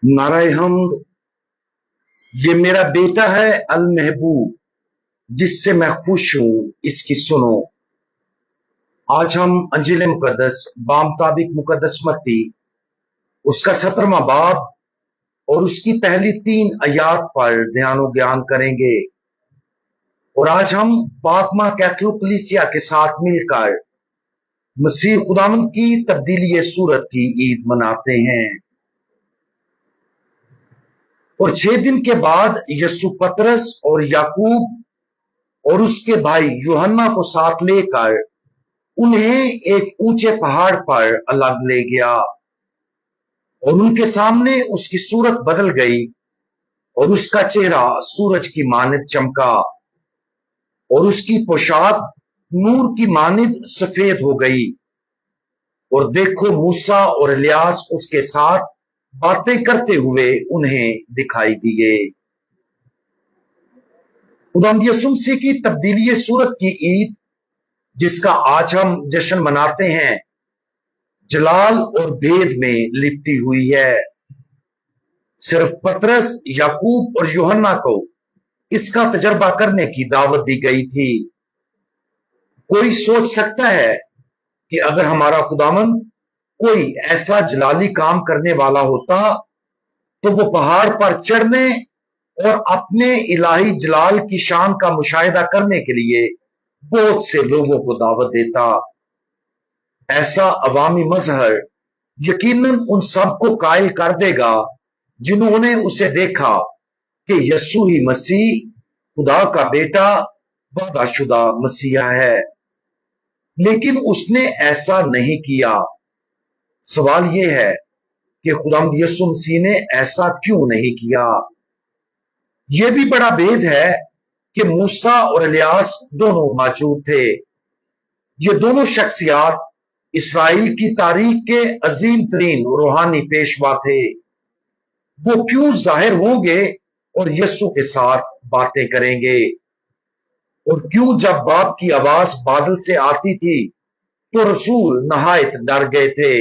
नाराय हमद। ये मेरा बेटा है अल महबूब, जिससे मैं खुश हूं, इसकी सुनो। आज हम अंजील मुकद्दस बामताबिक मुकद्दस मत्ती उसका 17वां बाब और उसकी पहली 3 आयात पर ध्यान ज्ञान करेंगे। और आज हम पाक मां कैथोलिक कलीसिया के साथ मिलकर मसीह खुदावंद की तब्दीली सूरत की ईद मनाते हैं। और 6 दिन के बाद यीशु पतरस और याकूब और उसके भाई यूहन्ना को साथ लेकर उन्हें एक ऊंचे पहाड़ पर अलग ले गया और उनके सामने उसकी सूरत बदल गई और उसका चेहरा सूरज की मानित चमका और उसकी पोशाक नूर की मानित सफेद हो गई। और देखो, मूसा और इलियास उसके साथ बातें करते हुए उन्हें दिखाई दिए। खुदावंद यीशु मसीह की तब्दीली सूरत की ईद, जिसका आज हम जश्न मनाते हैं, जलाल और भेद में लिपटी हुई है। सिर्फ पतरस, याकूब और यूहन्ना को इसका तजर्बा करने की दावत दी गई थी। कोई सोच सकता है कि अगर हमारा खुदावंद कोई ऐसा जलाली काम करने वाला होता तो वो पहाड़ पर चढ़ने और अपने इलाही जलाल की शान का मुशाहिदा करने के लिए बहुत से लोगों को दावत देता। ऐसा अवामी मजहर यकीनन उन सबको कायल कर देगा जिन्होंने उसे देखा कि यीशु ही मसीह, खुदा का बेटा, वादाशुदा मसीहा है। लेकिन उसने ऐसा नहीं किया। सवाल यह है कि खुदावंद यीशु मसीह ने ऐसा क्यों नहीं किया। यह भी बड़ा भेद है कि मूसा और इलियास दोनों मौजूद थे। ये दोनों शख्सियात इसराइल की तारीख के अजीम तरीन रूहानी पेशवा थे। वो क्यों जाहिर होंगे और यीशु के साथ बातें करेंगे? और क्यों जब बाप की आवाज बादल से आती थी तो रसूल नहायत डर गए थे?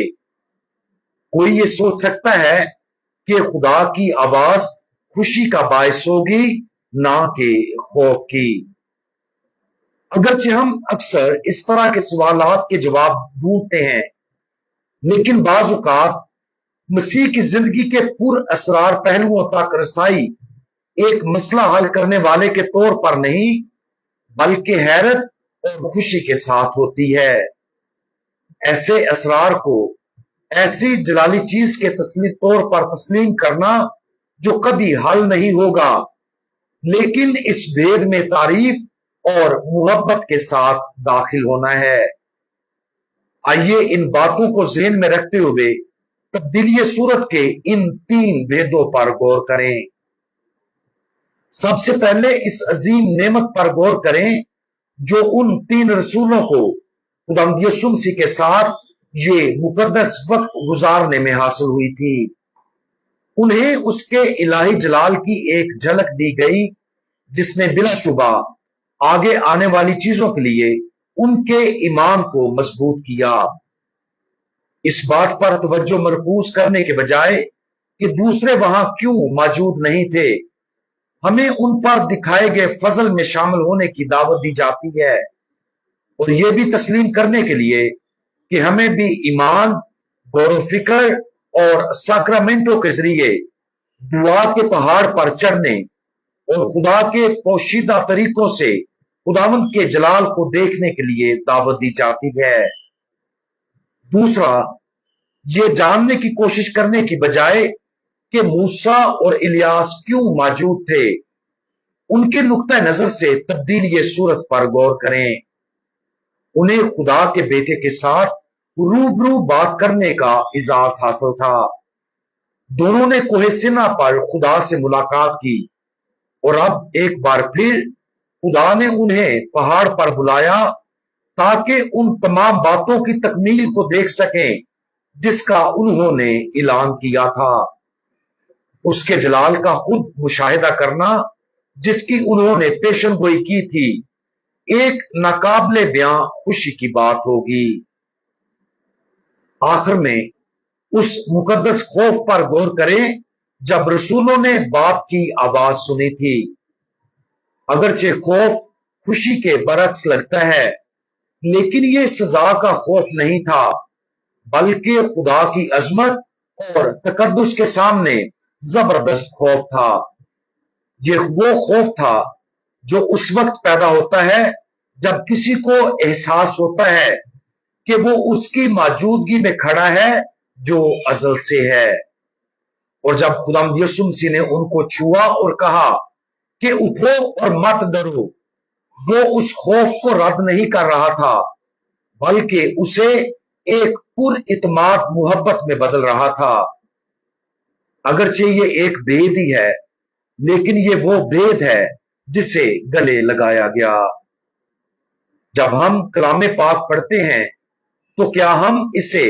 कोई ये सोच सकता है कि खुदा की आवाज खुशी का बायस होगी, ना कि खौफ की। अगरचे हम अक्सर इस तरह के सवालात के जवाब ढूंढते हैं, लेकिन बाज़ औक़ात मसीह की जिंदगी के पुर असरार पहलुओं तक रसाई एक मसला हल करने वाले के तौर पर नहीं, बल्कि हैरत और खुशी के साथ होती है। ऐसे असरार को ऐसी जलाली चीज के तौर पर तस्लीम करना जो कभी हल नहीं होगा, लेकिन इस भेद में तारीफ और मोहब्बत के साथ दाखिल होना है। आइए इन बातों को ज़हन में रखते हुए तब्दीली सूरत के इन 3 भेदों पर गौर करें। सबसे पहले इस अजीम नेमत पर गौर करें जो उन 3 रसूलों को खुदावंद यीशु मसीह के साथ ये मुकद्दस वक्त गुजारने में हासिल हुई थी। उन्हें उसके इलाही जलाल की एक झलक दी गई, जिसने बिलाशुबा आगे आने वाली चीजों के लिए उनके ईमान को मजबूत किया। इस बात पर तवज्जो मरकूज करने के बजाय कि दूसरे वहां क्यों मौजूद नहीं थे, हमें उन पर दिखाए गए फजल में शामिल होने की दावत दी जाती है और यह भी तस्लीम करने के लिए कि हमें भी ईमान, गौर फिक्र और साक्रामेंटों के जरिए दुआ के पहाड़ पर चढ़ने और खुदा के पोशीदा तरीकों से खुदावंद के जलाल को देखने के लिए दावत दी जाती है। दूसरा, ये जानने की कोशिश करने की बजाय कि मूसा और इलियास क्यों मौजूद थे, उनके नुक्ता नजर से तब्दीली सूरत पर गौर करें। उन्हें खुदा के बेटे के साथ रूबरू बात करने का इजाज हासिल था। दोनों ने कोहे सिना पर खुदा से मुलाकात की और अब एक बार फिर खुदा ने उन्हें पहाड़ पर बुलाया ताकि उन तमाम बातों की तकमील को देख सकें जिसका उन्होंने ऐलान किया था। उसके जलाल का खुद मुशाहिदा करना, जिसकी उन्होंने पेशन गोई की थी, एक नाकाबिले बयां खुशी की बात होगी। आखिर में उस मुकद्दस खौफ पर गौर करें जब रसूलों ने बाप की आवाज सुनी थी। अगरचे खौफ खुशी के बरक्स लगता है, लेकिन ये सजा का खौफ नहीं था, बल्कि खुदा की अजमत और तकद्दुस के सामने जबरदस्त खौफ था। ये वो खौफ था जो उस वक्त पैदा होता है जब किसी को एहसास होता है कि वो उसकी मौजूदगी में खड़ा है जो अजल से है। और जब खुदावंद यीशु मसीह ने उनको छुआ और कहा कि उठो और मत डरो, वो उस खौफ को रद्द नहीं कर रहा था, बल्कि उसे एक पुर-इत्माद मोहब्बत में बदल रहा था। अगरचे ये एक भेद ही है, लेकिन ये वो भेद है जिसे गले लगाया गया। जब हम कलाम पाक पढ़ते हैं, तो क्या हम इसे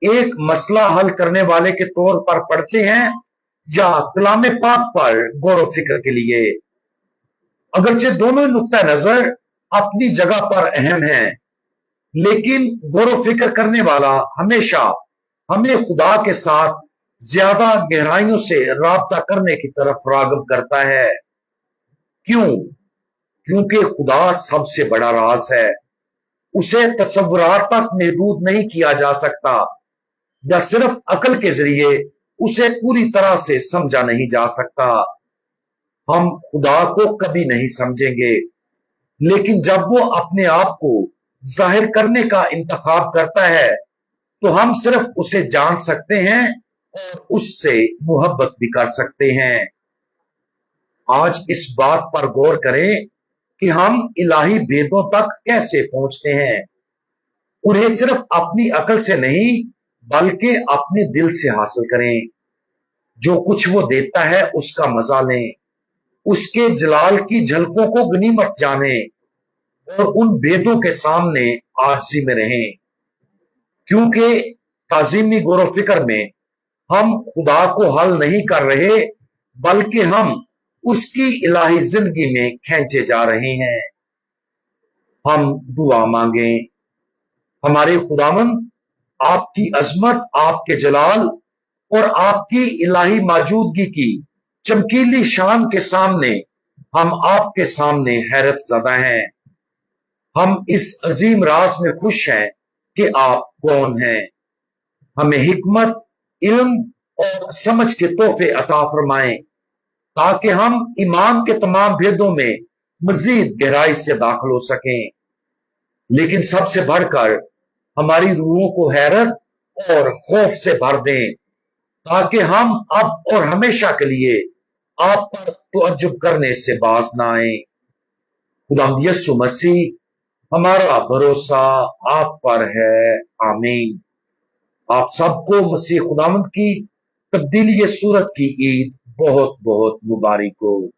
एक मसला हल करने वाले के तौर पर पढ़ते हैं या कलाम पाक पर गौर व फिक्र के लिए? अगरचे दोनों नुक्ता नजर अपनी जगह पर अहम हैं, लेकिन गौर व फिक्र करने वाला हमेशा हमें खुदा के साथ ज्यादा गहराइयों से राब्ता करने की तरफ रागब करता है। क्यों? क्योंकि खुदा सबसे बड़ा राज है, उसे तसव्वुरात तक महदूद नहीं किया जा सकता, या सिर्फ अकल के जरिए उसे पूरी तरह से समझा नहीं जा सकता। हम खुदा को कभी नहीं समझेंगे, लेकिन जब वो अपने आप को जाहिर करने का इंतखाब करता है, तो हम सिर्फ उसे जान सकते हैं और उससे मोहब्बत भी कर सकते हैं। आज इस बात पर गौर करें कि हम इलाही भेदों तक कैसे पहुंचते हैं। उन्हें सिर्फ अपनी अकल से नहीं, बल्कि अपने दिल से हासिल करें। जो कुछ वो देता है उसका मजा लें, उसके जलाल की झलकों को गनीमत जाने और उन भेदों के सामने आजिज़ी में रहें। क्योंकि ताज़ीमी गौर व फिक्र में हम खुदा को हल नहीं कर रहे, बल्कि हम उसकी इलाही जिंदगी में खींचे जा रहे हैं। हम दुआ मांगें। हमारे खुदावंद, आपकी अजमत, आपके जलाल और आपकी इलाही मौजूदगी की चमकीली शान के सामने हम आपके सामने हैरत ज़दा हैं। हम इस अजीम राज में खुश हैं कि आप कौन हैं। हमें हिकमत, इल्म और समझ के तोहफे अता फरमाएं, ताकि हम ईमान के तमाम भेदों में मजीद गहराई से दाखिल हो सकें। लेकिन सबसे बढ़कर हमारी रूहों को हैरत और खौफ से भर दें, ताकि हम अब और हमेशा के लिए आप पर तअज्जुब करने से बाज ना आए। खुदावंद यीशु मसीह, हमारा भरोसा आप पर है। आमीन। आप सबको मसीह खुदावंद की तब्दीली सूरत की ईद बहुत बहुत मुबारक हो।